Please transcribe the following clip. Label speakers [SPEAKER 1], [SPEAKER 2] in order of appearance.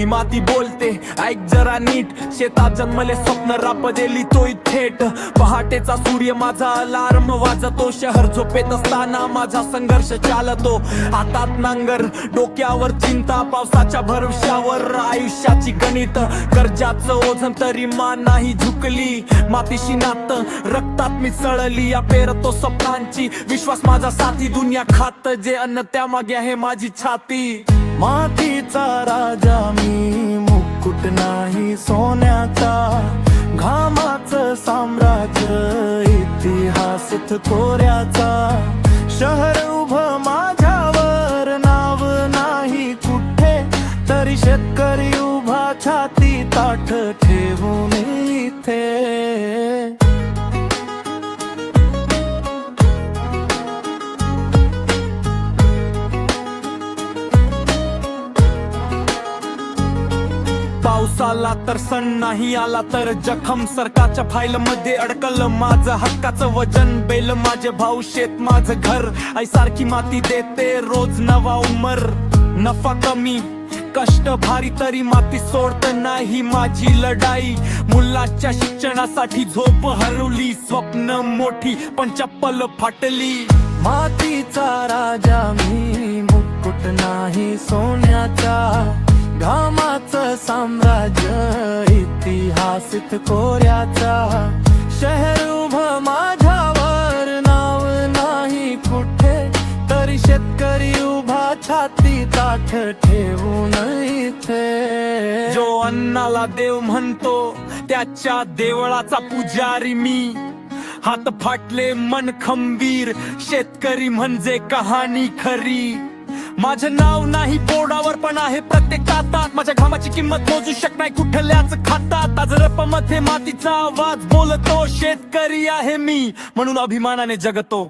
[SPEAKER 1] ही माती बोलते, ऐक जरा नीट. शेतात जन्मले स्वप्न रापदे लिहितोय थेट. पहाटेचा सूर्य माझा अलार्म वाजतो. शहर झोपेत असताना माझा संघर्ष चालतो. हातात नांगर, डोक्यावर चिंता, पावसाच्या भरवशावर आयुष्याची गणित. कर्जाचं ओझं तरी मान नाही झुकली. मातीशी नातं रक्तात मिसळली. या पेरतो स्वप्नांची, विश्वास माझा साथी. दुनिया खात जे अन्न त्या मागे आहे माझी छाती.
[SPEAKER 2] मातीचा राजा मी, मुकुट नाही सोन्याचा. घामाचं साम्राज्य, इतिहास कोऱ्याचा. शहर उभं माझ्यावर, नाव नाही कुठे तरी शेतकरी उभा छाती ताठ ठेवून इथे.
[SPEAKER 1] पाऊस आला तर सण, नाही आला तर जखम. सरकारच्या फाईल मध्ये अडकलं माझं हक्काचं वजन. बेल माझे भाऊ, शेत माझं घर. आई सारखी माती देते रोज नवा उमर. नफा कमी, कष्ट भारी, तरी माती सोडत नाही माझी लढाई. मुलाच्या शिक्षणासाठी झोप हरवली. स्वप्न मोठी पण चप्पल फाटली.
[SPEAKER 2] मातीचा राजा मी, मुकुट नाही सोन्याचा. घामाचं साम्राज्य, इतिहासित कोऱ्याचा. शहर उभं माझ्यावर, नाव नाही कुठे तरी शेतकरी उभा छाती ताठ ठेवून इथे.
[SPEAKER 1] जो अन्नाला देव म्हणतो, त्याच्या देवळाचा पुजारी मी. हात फाटले मन खंबीर, शेतकरी म्हणजे कहाणी खरी. माझं नाव नाही बोर्डावर पण आहे प्रत्येक हातात. माझ्या घामाची किंमत मोजू शकणार कुठल्याच खातात. आज रपमध्ये मातीचा आवाज बोलतो. शेतकरी आहे मी म्हणून अभिमानाने जगतो.